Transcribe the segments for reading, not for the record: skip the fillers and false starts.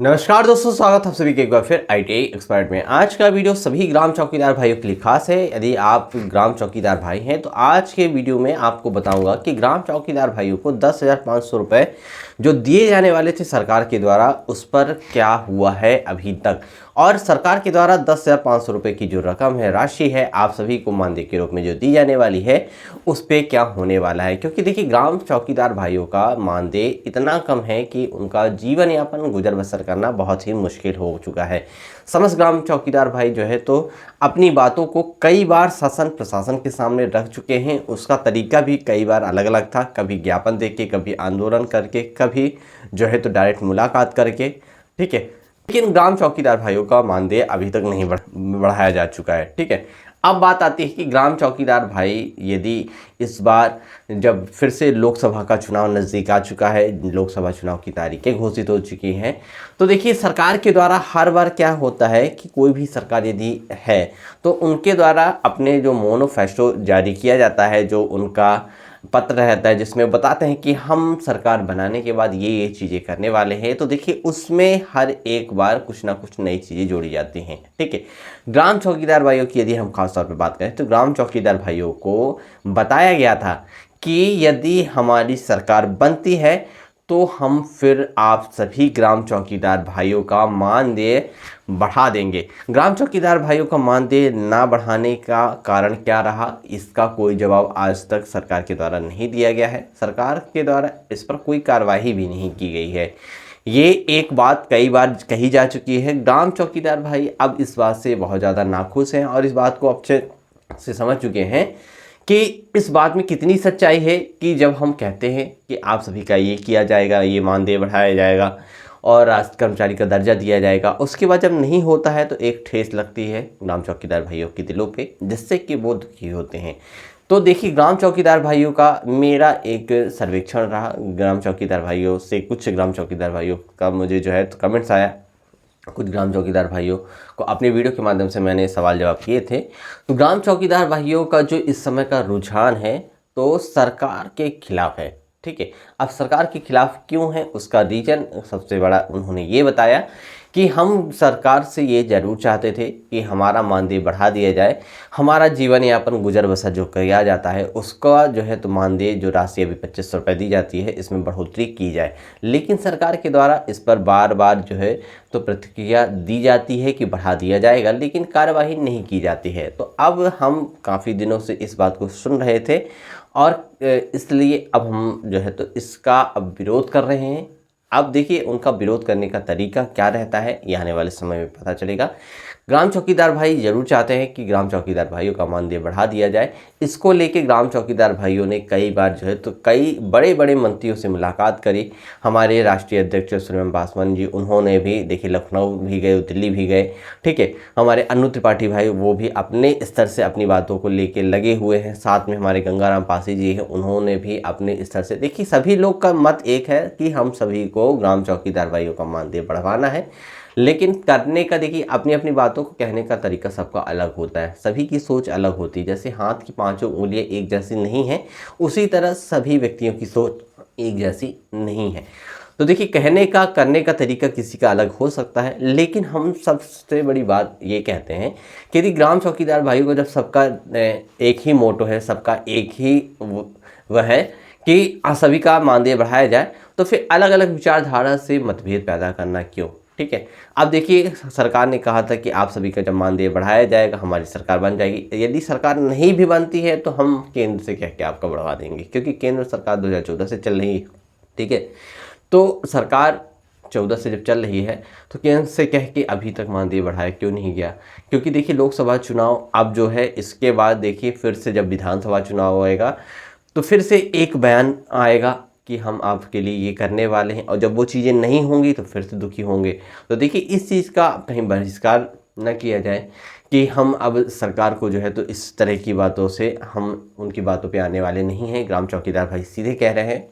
नमस्कार दोस्तों, स्वागत है आप सभी के एक बार फिर ITI एक्सपर्ट में। आज का वीडियो सभी ग्राम चौकीदार भाइयों के लिए खास है। यदि आप ग्राम चौकीदार भाई हैं तो आज के वीडियो में आपको बताऊंगा कि ग्राम चौकीदार भाइयों को 10,500 रुपये जो दिए जाने वाले थे सरकार के द्वारा, उस पर क्या हुआ है अभी तक, और सरकार के द्वारा 10,500 रुपये की जो रकम है, राशि है, आप सभी को मानदेय के रूप में जो दी जाने वाली है, उस पर क्या होने वाला है। क्योंकि देखिए, ग्राम चौकीदार भाइयों का मानदेय इतना कम है कि उनका जीवन यापन, गुजर बसर करना बहुत ही मुश्किल हो चुका है। समस्त ग्राम चौकीदार भाई जो है तो अपनी बातों को कई बार शासन प्रशासन के सामने रख चुके हैं। उसका तरीका भी कई बार अलग अलग था, कभी ज्ञापन दे के, कभी आंदोलन करके, कभी जो है तो डायरेक्ट मुलाकात करके, ठीक है। लेकिन ग्राम चौकीदार भाइयों का मानदेय अभी तक नहीं बढ़ाया जा चुका है, ठीक है। अब बात आती है कि ग्राम चौकीदार भाई यदि इस बार जब फिर से लोकसभा का चुनाव नज़दीक आ चुका है, लोकसभा चुनाव की तारीखें घोषित हो चुकी हैं, तो देखिए सरकार के द्वारा हर बार क्या होता है कि कोई भी सरकार यदि है तो उनके द्वारा अपने जो मैनिफेस्टो जारी किया जाता है, जो उनका पत्र रहता है जिसमें बताते हैं कि हम सरकार बनाने के बाद ये चीज़ें करने वाले हैं, तो देखिए उसमें हर एक बार कुछ ना कुछ नई चीज़ें जोड़ी जाती हैं, ठीक है। ग्राम चौकीदार भाइयों की यदि हम खास तौर पे बात करें तो ग्राम चौकीदार भाइयों को बताया गया था कि यदि हमारी सरकार बनती है तो हम फिर आप सभी ग्राम चौकीदार भाइयों का मानदेय बढ़ा देंगे। ग्राम चौकीदार भाइयों का मानदेय ना बढ़ाने का कारण क्या रहा, इसका कोई जवाब आज तक सरकार के द्वारा नहीं दिया गया है। सरकार के द्वारा इस पर कोई कार्रवाई भी नहीं की गई है। ये एक बात कई बार कही जा चुकी है। ग्राम चौकीदार भाई अब इस बात से बहुत ज़्यादा नाखुश हैं और इस बात को अच्छे से समझ चुके हैं कि इस बात में कितनी सच्चाई है कि जब हम कहते हैं कि आप सभी का ये किया जाएगा, ये मानदेय बढ़ाया जाएगा और राष्ट्रीय कर्मचारी का दर्जा दिया जाएगा, उसके बाद जब नहीं होता है तो एक ठेस लगती है ग्राम चौकीदार भाइयों के दिलों पे, जिससे कि वो दुखी होते हैं। तो देखिए, ग्राम चौकीदार भाइयों का मेरा एक सर्वेक्षण रहा। ग्राम चौकीदार भाइयों से कुछ ग्राम चौकीदार भाइयों का मुझे जो है तो कमेंट्स आया। कुछ ग्राम चौकीदार भाइयों को अपने वीडियो के माध्यम से मैंने सवाल जवाब किए थे। तो ग्राम चौकीदार भाइयों का जो इस समय का रुझान है तो सरकार के खिलाफ है, ठीक है। अब सरकार के खिलाफ क्यों है, उसका रीजन सबसे बड़ा उन्होंने ये बताया कि हम सरकार से ये ज़रूर चाहते थे कि हमारा मानदेय बढ़ा दिया जाए, हमारा जीवन यापन, गुजर बसर जो किया जाता है उसका जो है तो मानदेय जो राशि अभी 2500 रुपये दी जाती है, इसमें बढ़ोतरी की जाए। लेकिन सरकार के द्वारा इस पर बार बार जो है तो प्रतिक्रिया दी जाती है कि बढ़ा दिया जाएगा, लेकिन कार्यवाही नहीं की जाती है। तो अब हम काफ़ी दिनों से इस बात को सुन रहे थे और इसलिए अब हम जो है तो इसका अब विरोध कर रहे हैं। अब देखिए उनका विरोध करने का तरीका क्या रहता है, ये आने वाले समय में पता चलेगा। ग्राम चौकीदार भाई जरूर चाहते हैं कि ग्राम चौकीदार भाइयों का मानदेय बढ़ा दिया जाए। इसको लेके ग्राम चौकीदार भाइयों ने कई बार जो है तो कई बड़े बड़े मंत्रियों से मुलाकात करी। हमारे राष्ट्रीय अध्यक्ष सुरेश पासवान जी, उन्होंने भी देखिए लखनऊ भी गए, दिल्ली भी गए, ठीक है। हमारे अनु त्रिपाठी भाई, वो भी अपने स्तर से अपनी बातों को लेके लगे हुए हैं। साथ में हमारे गंगाराम पासी जी हैं, उन्होंने भी अपने स्तर से, देखिए सभी लोग का मत एक है कि हम सभी को ग्राम चौकीदार भाइयों का मानदेय बढ़वाना है। लेकिन करने का देखिए अपनी अपनी बातों को कहने का तरीका सबका अलग होता है, सभी की सोच अलग होती है। जैसे हाथ की पांचों उंगलियां एक जैसी नहीं है, उसी तरह सभी व्यक्तियों की सोच एक जैसी नहीं है। तो देखिए कहने का करने का तरीका किसी का अलग हो सकता है, लेकिन हम सबसे बड़ी बात ये कहते हैं कि यदि ग्राम चौकीदार भाइयों को जब सबका एक ही मोटो है, सबका एक ही वह है कि सभी का मानदेय बढ़ाया जाए, तो फिर अलग अलग विचारधारा से मतभेद पैदा करना क्यों, ठीक है। अब देखिए सरकार ने कहा था कि आप सभी का जब मानदेय बढ़ाया जाएगा हमारी सरकार बन जाएगी। यदि सरकार नहीं भी बनती है तो हम केंद्र से कह के आपका बढ़वा देंगे, क्योंकि केंद्र सरकार 2014 से चल रही है, ठीक है। तो सरकार 14 से जब चल रही है तो केंद्र से कह के अभी तक मानदेय बढ़ाया क्यों नहीं गया, क्योंकि देखिए लोकसभा चुनाव अब जो है, इसके बाद देखिए फिर से जब विधानसभा चुनाव होएगा तो फिर से एक बयान आएगा कि हम आपके लिए ये करने वाले हैं, और जब वो चीज़ें नहीं होंगी तो फिर से दुखी होंगे। तो देखिए इस चीज़ का कहीं बहिष्कार न किया जाए कि हम अब सरकार को जो है तो इस तरह की बातों से हम उनकी बातों पे आने वाले नहीं हैं। ग्राम चौकीदार भाई सीधे कह रहे हैं,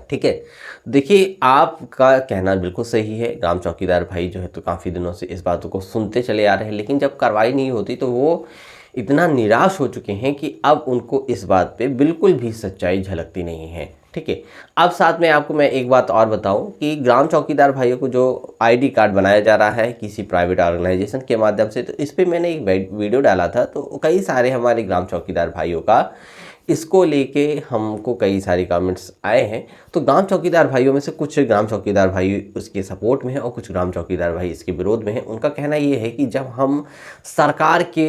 ठीक है। देखिए आपका कहना बिल्कुल सही है, ग्राम चौकीदार भाई जो है तो काफ़ी दिनों से इस बातों को सुनते चले आ रहे हैं, लेकिन जब कार्रवाई नहीं होती तो वो इतना निराश हो चुके हैं कि अब उनको इस बात पे बिल्कुल भी सच्चाई झलकती नहीं है, ठीक है। अब साथ में आपको मैं एक बात और बताऊं कि ग्राम चौकीदार भाइयों को जो आईडी कार्ड बनाया जा रहा है किसी प्राइवेट ऑर्गेनाइजेशन के माध्यम से, तो इस पर मैंने एक वीडियो डाला था, तो कई सारे हमारे ग्राम चौकीदार भाइयों का इसको लेके हमको कई सारे कमेंट्स आए हैं। तो ग्राम चौकीदार भाइयों में से कुछ ग्राम चौकीदार भाई उसके सपोर्ट में हैं और कुछ ग्राम चौकीदार भाई इसके विरोध में हैं। उनका कहना ये है कि जब हम सरकार के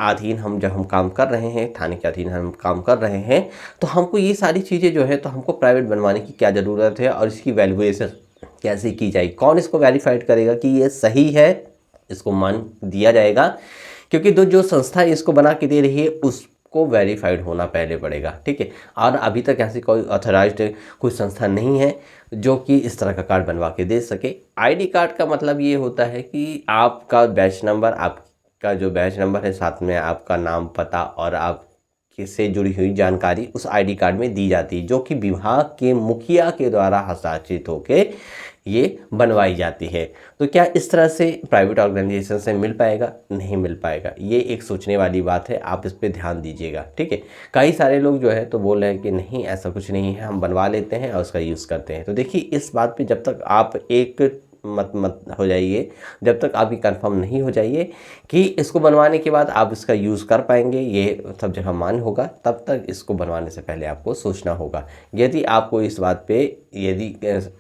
अधीन जब हम काम कर रहे हैं, थाने के अधीन हम काम कर रहे हैं, तो हमको ये सारी चीज़ें जो है तो हमको प्राइवेट बनवाने की क्या ज़रूरत है और इसकी वैल्यूएशन कैसे की जाए, कौन इसको वेरीफाइड करेगा कि ये सही है, इसको मान दिया जाएगा, क्योंकि जो संस्था इसको बना के दे रही है उसको वेरीफाइड होना पहले पड़ेगा, ठीक है। और अभी तक ऐसी कोई ऑथराइज्ड कोई संस्था नहीं है जो कि इस तरह का कार्ड बनवा के दे सके। आईडी कार्ड का मतलब ये होता है कि आपका बैच नंबर, आपका जो बैच नंबर है, साथ में आपका नाम, पता और आप से जुड़ी हुई जानकारी उस आईडी कार्ड में दी जाती है, जो कि विभाग के मुखिया के द्वारा हस्ताक्षरित होके ये बनवाई जाती है। तो क्या इस तरह से प्राइवेट ऑर्गेनाइजेशन से मिल पाएगा? नहीं मिल पाएगा। ये एक सोचने वाली बात है, आप इस पे ध्यान दीजिएगा, ठीक है। कई सारे लोग जो है तो बोल रहे हैं कि नहीं ऐसा कुछ नहीं है, हम बनवा लेते हैं और उसका यूज़ करते हैं। तो देखिए इस बात पे जब तक आप एक मत हो जाइए, जब तक आप ये कंफर्म नहीं हो जाइए कि इसको बनवाने के बाद आप इसका यूज़ कर पाएंगे, ये सब जगह मान होगा, तब तक इसको बनवाने से पहले आपको सोचना होगा। यदि आपको इस बात पे यदि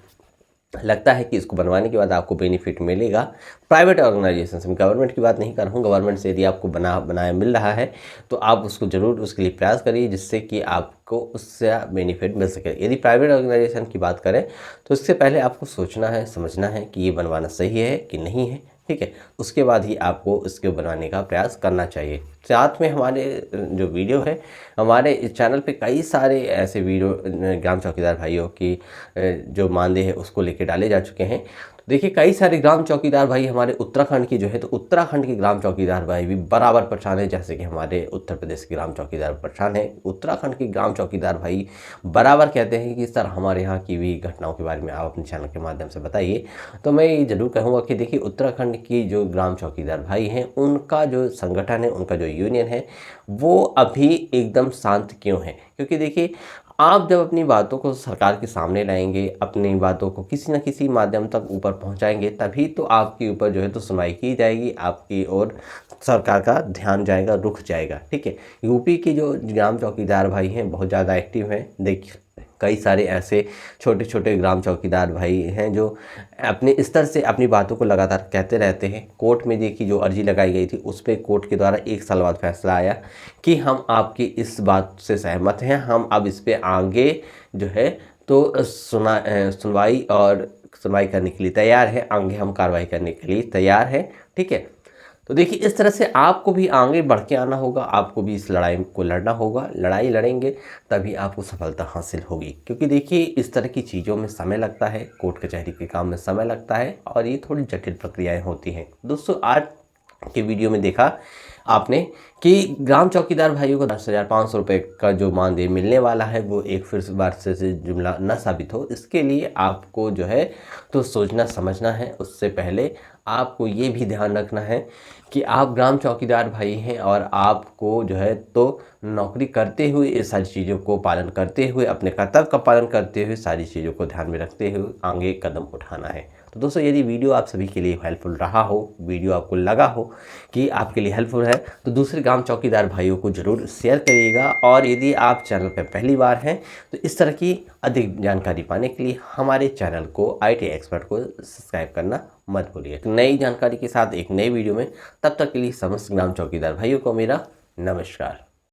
लगता है कि इसको बनवाने के बाद आपको बेनिफिट मिलेगा प्राइवेट ऑर्गेनाइजेशन से, गवर्नमेंट की बात नहीं कर रहा हूँ, गवर्नमेंट से यदि आपको बनाया मिल रहा है तो आप उसको ज़रूर उसके लिए प्रयास करिए, जिससे कि आपको उससे बेनिफिट मिल सके। यदि प्राइवेट ऑर्गेनाइजेशन की बात करें तो इससे पहले आपको सोचना है, समझना है कि ये बनवाना सही है कि नहीं है, ठीक है। उसके बाद ही आपको इसके बनाने का प्रयास करना चाहिए। साथ में हमारे जो वीडियो है, हमारे इस चैनल पे कई सारे ऐसे वीडियो ग्राम चौकीदार भाइयों की जो मानदेय है उसको लेके डाले जा चुके हैं। तो देखिए कई सारे ग्राम चौकीदार भाई हमारे उत्तराखंड की जो है, तो उत्तराखंड के ग्राम चौकीदार भाई भी बराबर परेशान है, जैसे कि हमारे उत्तर प्रदेश के ग्राम चौकीदार परेशान है। उत्तराखंड के ग्राम चौकीदार भाई बराबर कहते हैं कि सर हमारे यहाँ की भी घटनाओं के बारे में आप अपने चैनल के माध्यम से बताइए। तो मैं ये ज़रूर कहूँगा कि देखिए उत्तराखंड की जो ग्राम चौकीदार भाई हैं, उनका जो संगठन है, उनका जो यूनियन है, वो अभी एकदम शांत क्यों है? क्योंकि देखिए आप जब अपनी बातों को सरकार के सामने लाएंगे, अपनी बातों को किसी न किसी माध्यम तक ऊपर पहुंचाएंगे, तभी तो आपके ऊपर जो है तो सुनवाई की जाएगी, आपकी ओर सरकार का ध्यान जाएगा, रुख जाएगा, ठीक है। यूपी के जो ग्राम चौकीदार भाई हैं बहुत ज़्यादा एक्टिव हैं। देखिए कई सारे ऐसे छोटे छोटे ग्राम चौकीदार भाई हैं जो अपने स्तर से अपनी बातों को लगातार कहते रहते हैं। कोर्ट में देखिए जो अर्जी लगाई गई थी उस पर कोर्ट के द्वारा 1 साल बाद फैसला आया कि हम आपकी इस बात से सहमत हैं, हम अब इस पे आगे जो है तो सुनवाई करने के लिए तैयार है, आगे हम कार्रवाई करने के लिए तैयार है, ठीक है। तो देखिए इस तरह से आपको भी आगे बढ़ के आना होगा, आपको भी इस लड़ाई को लड़ना होगा। लड़ाई लड़ेंगे तभी आपको सफलता हासिल होगी, क्योंकि देखिए इस तरह की चीज़ों में समय लगता है, कोर्ट कचहरी के काम में समय लगता है और ये थोड़ी जटिल प्रक्रियाएं होती हैं। दोस्तों आज के वीडियो में देखा आपने कि ग्राम चौकीदार भाइयों को 10,500 रुपये का जो मानदेय मिलने वाला है वो एक फिर बार से जुमला न साबित हो, इसके लिए आपको जो है तो सोचना समझना है। उससे पहले आपको ये भी ध्यान रखना है कि आप ग्राम चौकीदार भाई हैं और आपको जो है तो नौकरी करते हुए इस सारी चीज़ों को पालन करते हुए, अपने कर्तव्य का पालन करते हुए, सारी चीज़ों को ध्यान में रखते हुए आगे कदम उठाना है। तो दोस्तों यदि वीडियो आप सभी के लिए हेल्पफुल रहा हो, वीडियो आपको लगा हो कि आपके लिए हेल्पफुल है, तो दूसरे ग्राम चौकीदार भाइयों को ज़रूर शेयर करिएगा। और यदि आप चैनल पर पहली बार हैं तो इस तरह की अधिक जानकारी पाने के लिए हमारे चैनल को IT एक्सपर्ट को सब्सक्राइब करना मत भूलिए। नई जानकारी के साथ एक नई वीडियो में, तब तक के लिए समस्त ग्राम चौकीदार भाइयों को मेरा नमस्कार।